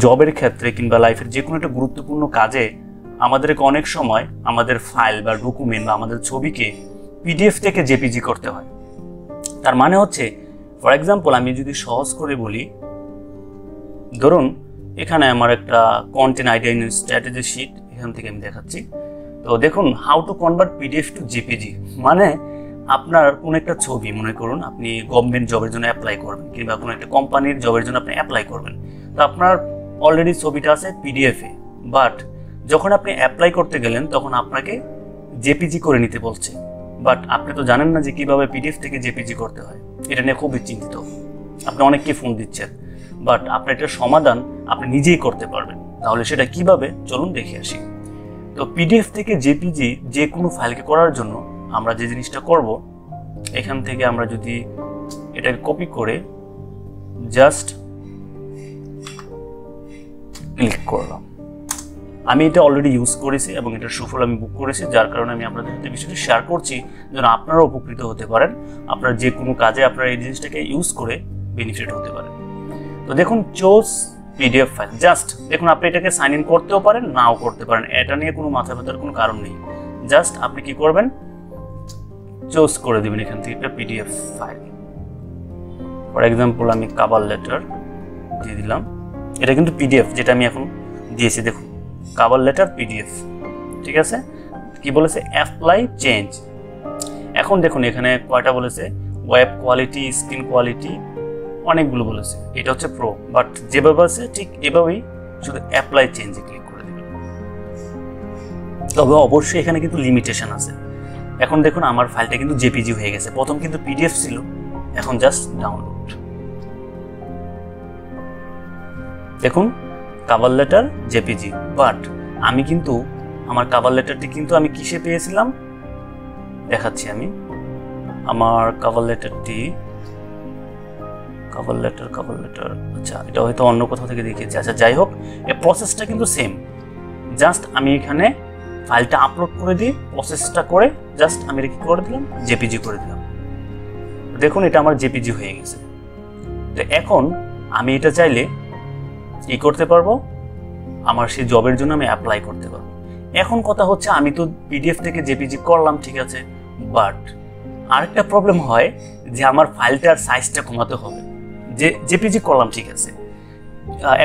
জবের ক্ষেত্রে কিংবা লাইফের যে কোনো একটা গুরুত্বপূর্ণ কাজে আমাদেরকে অনেক সময় আমাদের ফাইল বা ডকুমেন্ট বা আমাদের ছবিকে পিডিএফ থেকে জেপিজি করতে হয়। তার মানে হচ্ছে, ফর এক্সাম্পল আমি যদি সহজ করে বলি, ধরুন এখানে আমার একটা content idea in strategy sheet, এখান থেকে আমি দেখাচ্ছি। তো দেখুন, how to convert PDF to JPG, মানে আপনার কোন একটা ছবি, মনে করুন আপনি গভর্নমেন্ট জবের জন্য অ্যাপ্লাই করবেন কিংবা কোনো একটা কোম্পানির জবের জন্য আপনি অ্যাপ্লাই করবেন। তো আপনার অলরেডি ছবিটা আছে পিডিএফে, বাট যখন আপনি অ্যাপ্লাই করতে গেলেন তখন আপনাকে জেপিজি করে নিতে বলছে, বাট আপনি তো জানেন না যে কিভাবে পিডিএফ থেকে জেপিজি করতে হয়। এটা নিয়ে খুবই চিন্তিত, আপনি অনেককে ফোন দিচ্ছেন, বাট আপনার এটার সমাধান আপনি নিজেই করতে পারবেন। তাহলে সেটা কিভাবে, চলুন দেখে আসি। তো পিডিএফ থেকে জেপিজি যে কোনো ফাইলকে করার জন্য আমরা যে জিনিসটা করব, এখান থেকে আমরা যদি এটাকে কপি করে জাস্ট ক্লিক করলাম, আমি এটা অলরেডি ইউজ করেছি এবং এটার সুফল আমি বুক করেছি, যার কারণে আমি আপনাদের সাথে বিষয়টি শেয়ার করছি যেন আপনারা উপকৃত হতে পারেন, আপনার যে কোনো কাজে আপনারা এই জিনিসটাকে ইউজ করে বেনিফিট হতে পারেন। তো দেখুন, চোজ পিডিএফ ফাইল, জাস্ট দেখুন আপনি এটাকে সাইন ইন করতেও পারেন, নাও করতে পারেন, এটা নিয়ে কোনো মাথা ব্যথার কোনো কারণ নেই। জাস্ট আপনি কি করবেন, চুজ করে দিবেন এখান থেকে একটা পিডিএফ ফাইল। ফর এক্সাম্পল আমি কভার লেটার দিয়ে দিলাম, এটা কিন্তু পিডিএফ যেটা আমি এখন দিয়েছি, দেখুন কভার লেটার পিডিএফ, ঠিক আছে। কি বলেছে, অ্যাপ্লাই চেঞ্জ। এখন দেখুন এখানে কয়টা বলেছে, ওয়েব কোয়ালিটি, স্ক্রিন কোয়ালিটি, অনেকগুলো বলেছে। এটা হচ্ছে প্রো, বাট যেভাবে আছে ঠিক এভাবেই শুধু অ্যাপ্লাই চেঞ্জে ক্লিক করে দেবেন। তবে অবশ্যই এখানে কিন্তু লিমিটেশন আছে। এখন দেখুন আমার ফাইলটা কিন্তু জেপিজি হয়ে গেছে, প্রথম কিন্তু পিডিএফ ছিল, এখন জাস্ট ডাউনলোড। দেখুন কভার লেটার জেপিজি, বাট আমি কিন্তু আমার কভার লেটারটি কিন্তু আমি কিসে পেয়েছিলাম দেখাচ্ছি। আমি আমার কভার লেটারটি, কভার লেটার, আচ্ছা এটা হয়তো অন্য কোথাও থেকে দেখিয়েছি। আচ্ছা যাই হোক, এই প্রসেসটা কিন্তু সেম। জাস্ট আমি এখানে ফাইলটা আপলোড করে দিই, প্রসেসটা করে জাস্ট আমি এটা কি করে দিলাম, জেপিজি করে দিলাম। দেখুন এটা আমার জেপিজি হয়ে গেছে। তো এখন আমি এটা চাইলে কি করতে পারবো, আমার সেই জবের জন্য আমি অ্যাপ্লাই করতে পারবো। এখন কথা হচ্ছে, আমি তো পিডিএফ থেকে জেপিজি করলাম, ঠিক আছে, বাট আরেকটা প্রবলেম হয় যে আমার ফাইলটার সাইজটা কমাতে হবে। যে জেপিজি করলাম, ঠিক আছে,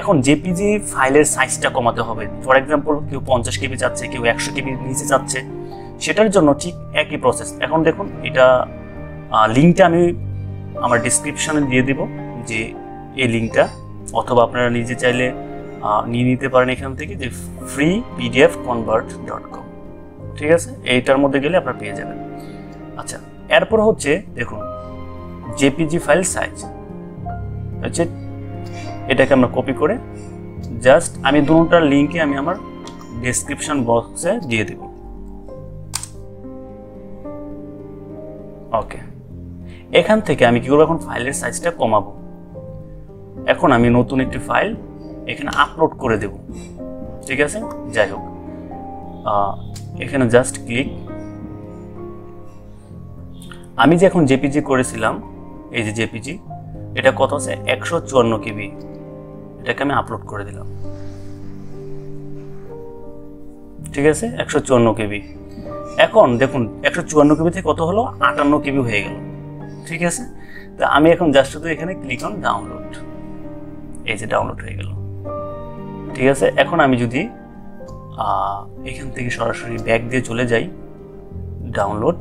এখন জেপিজি ফাইলের সাইজটা কমাতে হবে। ফর এক্সাম্পল কেউ 50 কেবি চাচ্ছে, কেউ 100 কেবি নিচে চাচ্ছে, সেটার জন্য ঠিক একই প্রসেস। এখন দেখুন এটা লিঙ্কটা আমি আমার ডিসক্রিপশনে দিয়ে দেব, যে এই লিঙ্কটা, অথবা আপনারা নিজে চাইলে নিয়ে নিতে পারেন এখান থেকে, যে freepdfconvert.com, ঠিক আছে, এইটার মধ্যে গেলে আপনারা পেয়ে যাবেন। আচ্ছা, এরপর হচ্ছে দেখুন জেপিজি ফাইল সাইজ হচ্ছে, এটাকে আমরা কপি করে জাস্ট আমি দুটোটার লিঙ্কে আমি আমার ডেসক্রিপশন বক্সে দিয়ে দেব। ওকে, এখান থেকে আমি কি করবো, এখন ফাইলের সাইজটা কমাবো। এখন আমি নতুন একটি ফাইল এখানে আপলোড করে দেব, ঠিক আছে। যাই হোক, এখানে জাস্ট ক্লিক, আমি যে এখন জেপিজি করেছিলাম, এই যে জেপিজি, এটা কত আছে, 154 কেবি, এটাকে আমি আপলোড করে দিলাম, ঠিক আছে, 154 কেবি। এখন দেখুন 154 কেবি থেকে কত হলো, 58 কেবি হয়ে গেল, ঠিক আছে। তো আমি এখন জাস্ট শুধু এখানে ক্লিক অন ডাউনলোড, এই যে ডাউনলোড হয়ে গেল, ঠিক আছে। এখন আমি যদি এখান থেকে সরাসরি ব্যাক দিয়ে চলে যাই, ডাউনলোড,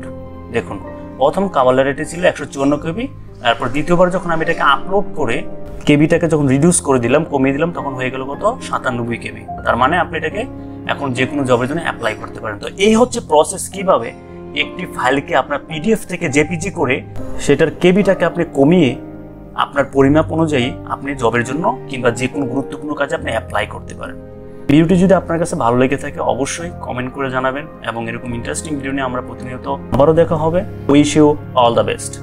দেখুন প্রথম কভার লেটারটি ছিল 154 কেবি, তারপর দ্বিতীয়বার যখন আমি এটাকে আপলোড করে কেবিটাকে যখন রিডিউস করে দিলাম, কমিয়ে দিলাম, তখন হয়ে গেল কত, 97 কেবি। তার মানে আপনি এটাকে এখন যে কোনো জবের জন্য অ্যাপ্লাই করতে পারেন। তো এই হচ্ছে প্রসেস, কিভাবে একটি ফাইলকে আপনার পিডিএফ থেকে জেপিজি করে সেটার কেবিটাকে আপনি কমিয়ে আপনার পরিমাপ অনুযায়ী আপনি জবের জন্য কিংবা যে কোনো গুরুত্বপূর্ণ কাজে আপনি অ্যাপ্লাই করতে পারেন। ভিডিওটি যদি আপনার কাছে ভালো লেগে থাকে অবশ্যই কমেন্ট করে জানাবেন, এবং এরকম ইন্টারেস্টিং ভিডিও নিয়ে আমরা প্রতিনিয়ত আবারও দেখা হবে। Wish you all the best.